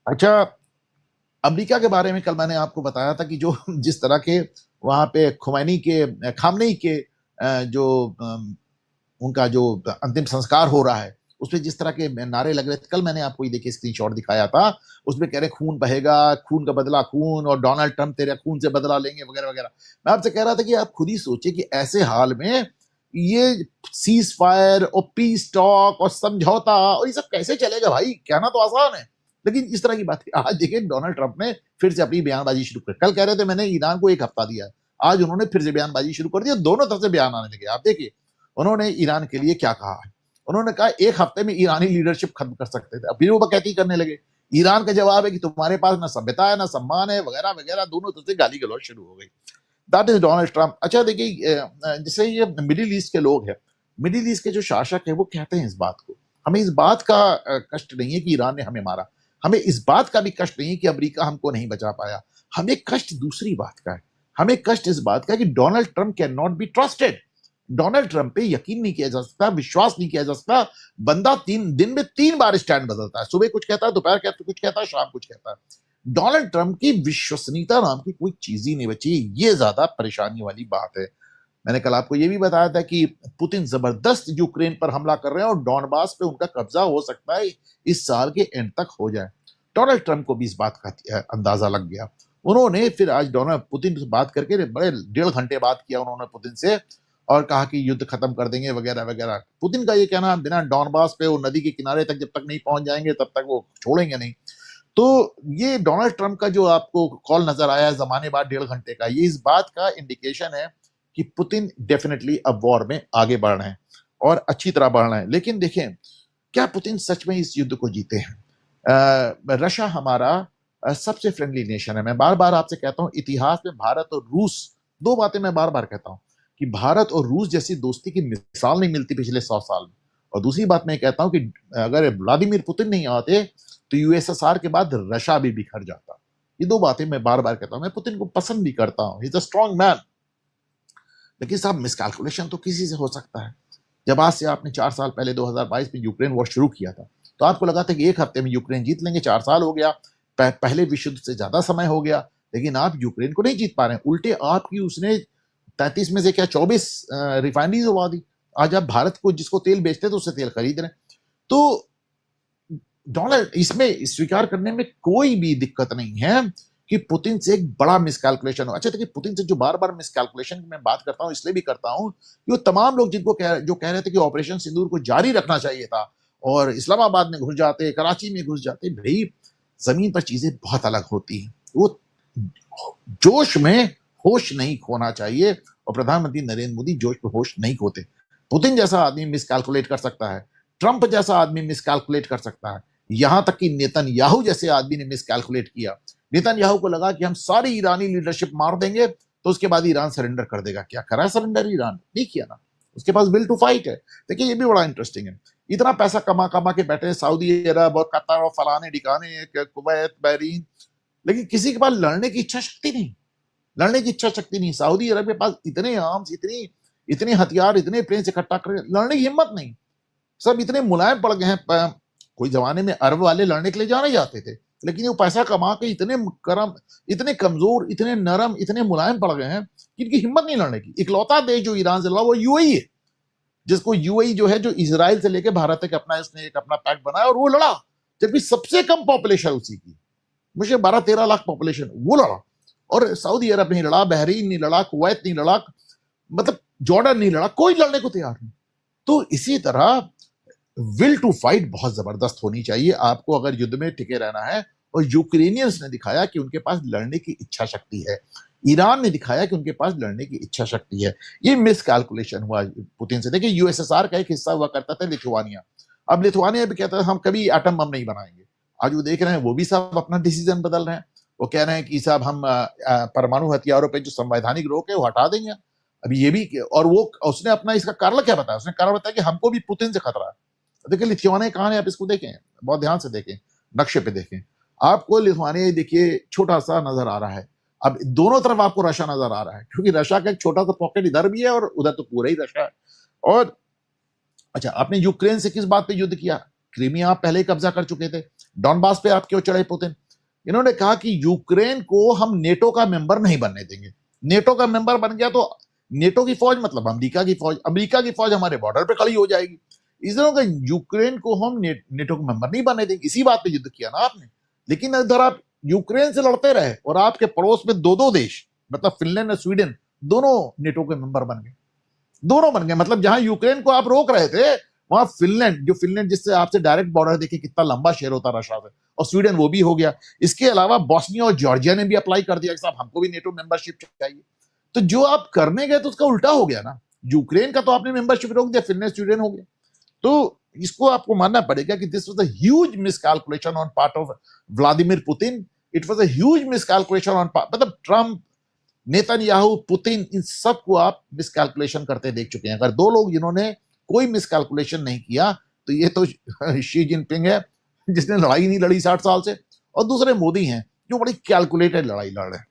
अच्छा, अमेरिका के बारे में कल मैंने आपको बताया था कि जो जिस तरह के वहां पे खामनेई के जो उनका जो अंतिम संस्कार हो रहा है, उसमें जिस तरह के नारे लग रहे थे, कल मैंने आपको ये देखिए स्क्रीनशॉट दिखाया था। उसमें कह रहे खून बहेगा, खून का बदला खून, और डोनाल्ड ट्रंप तेरे खून से बदला लेंगे वगैरह वगैरह। मैं आपसे कह रहा था कि आप खुद ही सोचिए कि ऐसे हाल में ये सीज फायर और पीस टॉक और समझौता और ये सब कैसे चलेगा भाई? कहना तो आसान है, लेकिन इस तरह की बात आज देखिए डोनाल्ड ट्रंप ने फिर से अपनी बयानबाजी शुरू कर। कल कह रहे थे मैंने ईरान को एक हफ्ता दिया है, आज उन्होंने फिर से बयानबाजी शुरू कर दी, दोनों तरफ से बयान आने लगे। आप देखिए उन्होंने ईरान के लिए क्या कहा है। उन्होंने कहा एक हफ्ते में ईरानी लीडरशिप खत्म कर सकते थे, अब फिर वो बकैती करने लगे। ईरान का जवाब है कि तुम्हारे पास ना सभ्यता है ना सम्मान है वगैरह वगैरह, दोनों तरफ से गाली गलौज शुरू हो गई। That is Donald Trump. अच्छा देखिए, जैसे ये मिडिल ईस्ट के लोग हैं, मिडिल ईस्ट के जो शासक है वो कहते हैं इस बात को, हमें इस बात का कष्ट नहीं है कि ईरान ने हमें मारा, हमें इस बात का भी कष्ट नहीं है कि अमेरिका हमको नहीं बचा पाया, हमें कष्ट दूसरी बात का है। हमें कष्ट इस बात का है कि Donald Trump can not be trusted. Donald Trump पे यकीन नहीं किया जा सकता, विश्वास नहीं किया जा सकता। बंदा 3 दिन में 3 बार स्टैंड बदलता है, सुबह कुछ कहता है, दोपहर कहता कुछ कहता है, शाम कुछ कहता है। डोनाल्ड ट्रंप की विश्वसनीयता नाम की कोई चीज ही नहीं बची। ये ज्यादा परेशानी वाली बात है। मैंने कल आपको ये भी बताया था कि पुतिन जबरदस्त यूक्रेन पर हमला कर रहे हैं और डॉनबास पे उनका कब्जा हो सकता है इस साल के एंड तक हो जाए। डोनाल्ड ट्रंप को भी इस बात का अंदाजा लग गया। उन्होंने फिर आज डोनाल्ड पुतिन से बात करके बड़े 1.5 घंटे बात किया उन्होंने पुतिन से, और कहा कि युद्ध खत्म कर देंगे वगैरह वगैरह। पुतिन का ये कहना, बिना डॉनबास पे वो नदी के किनारे तक जब तक नहीं पहुंच जाएंगे तब तक वो छोड़ेंगे नहीं। तो ये डोनाल्ड ट्रंप का जो आपको कॉल नजर आया है जमाने बाद 1.5 घंटे का, ये इस बात का इंडिकेशन है कि पुतिन डेफिनेटली अब वॉर में आगे बढ़ रहे हैं और अच्छी तरह बढ़ रहे हैं। लेकिन देखें, क्या पुतिन सच में इस युद्ध को जीते हैं? रशिया हमारा सबसे फ्रेंडली नेशन है। मैं बार बार आपसे कहता हूं, इतिहास में भारत और रूस, 2 बातें मैं बार बार कहता हूं कि भारत और रूस जैसी दोस्ती की मिसाल नहीं मिलती पिछले 100 साल में। और दूसरी बात मैं कहता हूं कि अगर व्लादिमीर पुतिन नहीं आते तो यूएसएसआर के बाद रशिया भी बिखर जाता। ये 2 बातें मैं बार बार कहता हूं। मैं पुतिन को पसंद भी करता हूं, he is a strong man, लेकिन साहब मिसकैलकुलेशन तो किसी से हो सकता है। जब आज से आपने 4 साल पहले 2022 में यूक्रेन वॉर शुरू किया था, तो आपको लगा था कि एक हफ्ते में यूक्रेन जीत लेंगे। 4 साल हो गया, पहले विश्व युद्ध से ज्यादा समय हो गया, लेकिन आप यूक्रेन को नहीं जीत पा रहे हैं। उल्टे आपकी उसने 33 में से क्या 24 रिफाइनरीज उड़ा दी। आज आप भारत को जिसको तेल बेचते थे उससे तेल खरीद रहे हैं। तो डॉलर इसमें स्वीकार करने में कोई भी दिक्कत नहीं है कि पुतिन से एक बड़ा मिसकैलकुलेशन हो। अच्छा देखिए, पुतिन से जो बार बार मिसकैलकुलेशन की मैं बात करता हूं इसलिए भी करता हूं कि वो तमाम लोग जो कह रहे थे कि ऑपरेशन सिंदूर को जारी रखना चाहिए था और इस्लामाबाद में घुस जाते, कराची में घुस जाते। भाई जमीन पर चीजें बहुत अलग होती हैं। वो जोश में होश नहीं खोना चाहिए, और प्रधानमंत्री नरेंद्र मोदी जोश में होश नहीं खोते। पुतिन जैसा आदमी मिसकैलकुलेट कर सकता है, ट्रंप जैसा आदमी मिसकैलकुलेट कर सकता है, यहां तक कि नेतन्याहू जैसे आदमी ने मिसकैलकुलेट किया। नेतन्याहू को लगा कि हम सारी ईरानी लीडरशिप मार देंगे तो उसके बाद ईरान सरेंडर कर देगा। क्या करा सरेंडर? ईरान नहीं किया ना, उसके पास विल टू फाइट है। देखिए ये भी बड़ा इंटरेस्टिंग है। इतना पैसा कमा कमा के बैठे सऊदी अरब और कतर और फलाने ठिकाने, कुवैत, बहरीन, लेकिन किसी के पास लड़ने की इच्छा शक्ति नहीं। लड़ने की इच्छा शक्ति नहीं। सऊदी अरब के पास इतने आर्म्स, इतने हथियार, इतने प्लेन इकट्ठा कर, लड़ने की हिम्मत नहीं। सब इतने मुलायम पड़ गए हैं। कोई जमाने में अरब वाले लड़ने के लिए जाने जाते थे, लेकिन वो पैसा कमा के इतने कमजोर, इतने नरम, इतने मुलायम पड़ गए हैं कि इनकी हिम्मत नहीं लड़ने की। इकलौता देश जो ईरान से लड़ा वो यूएई है, जिसको यूएई जो है, जो इजराइल से लेकर भारत तक अपना इसने एक अपना पैक्ट बनाया और वो लड़ा, जबकि सबसे कम पॉपुलेशन उसी की, मुझे 12-13 लाख पॉपुलेशन, वो लड़ा। और सऊदी अरब नहीं लड़ा, बहरीन नहीं लड़ा, कुवैत नहीं लड़ा, मतलब जॉर्डन नहीं लड़ा, कोई लड़ने को तैयार नहीं। तो इसी तरह विल टू फाइट बहुत जबरदस्त होनी चाहिए आपको अगर युद्ध में टिके रहना है। और यूक्रेनियंस ने दिखाया कि उनके पास लड़ने की इच्छा शक्ति है, ईरान ने दिखाया कि उनके पास लड़ने की इच्छा शक्ति है। ये मिस कैलकुलेशन हुआ पुतिन से। देखिए यूएसएसआर का एक हिस्सा हुआ करता था लिथुआनिया, अब लिथुआनिया भी कहता है हम कभी एटम बम नहीं बनाएंगे। आज वो देख रहे हैं वो भी सब अपना डिसीजन बदल रहे हैं। वो कह रहे हैं कि साहब हम परमाणु हथियारों पर जो संवैधानिक रोक है वो हटा देंगे। अभी ये भी, और वो उसने अपना इसका कारण क्या बताया? उसने कारण बताया कि हमको भी पुतिन से खतरा है। देखिए लिथुआनिया कहां है, आप इसको देखें, बहुत ध्यान से देखें, नक्शे पे देखें, आपको लिथुआनिया देखिए छोटा सा नजर आ रहा है। अब दोनों तरफ आपको रशिया नजर आ रहा है, क्योंकि रशिया का एक छोटा सा पॉकेट इधर भी है और उधर तो पूरा ही रशिया है। और अच्छा, आपने यूक्रेन से किस बात पे युद्ध किया? क्रीमिया आप पहले ही कब्जा कर चुके थे, डॉनबास पे आप क्यों चढ़े पुतिन? इन्होंने कहा कि यूक्रेन को हम नेटो का मेंबर नहीं बनने देंगे। नेटो का मेंबर बन गया तो नेटो की फौज मतलब अमेरिका की फौज हमारे बॉर्डर पे खड़ी हो जाएगी। इसलिए का यूक्रेन को हम नेटो का मेंबर नहीं बनने देंगे। इसी बात पे युद्ध किया ना आपने। लेकिन इधर आप यूक्रेन से लड़ते रहे और आपके पड़ोस में दो देश मतलब फिनलैंड और स्वीडन दोनों नेटो के मेंबर बन गए। दोनों बन गए मतलब जहां यूक्रेन को आप रोक रहे थे वहां फिनलैंड जिससे आपसे डायरेक्ट बॉर्डर देखिए कितना लंबा शेयर होता रशिया से, और स्वीडन वो भी हो गया। इसके अलावा बॉस्निया और जॉर्जिया ने भी अप्लाई कर दिया कि साहब हमको भी नेटो मेंबरशिप चाहिए। तो जो आप करने गए तो उसका उल्टा हो गया ना। यूक्रेन का तो आपने मेंबरशिप रोक दिया, फिनलैंड स्वीडन हो गया। तो इसको आपको मानना पड़ेगा कि this was a huge miscalculation on part of Vladimir Putin. It was a huge miscalculation on मतलब ट्रम्प, नेतन्याहू, पुतिन, इन सब को आप मिसकैलकुलेशन करते देख चुके हैं। अगर दो लोग जिन्होंने कोई मिसकैलकुलेशन नहीं किया तो ये तो शी जिनपिंग है जिसने लड़ाई नहीं लड़ी 60 साल से, और दूसरे मोदी हैं जो बड़ी कैलकुलेटेड लड़ाई लड़ रहे हैं।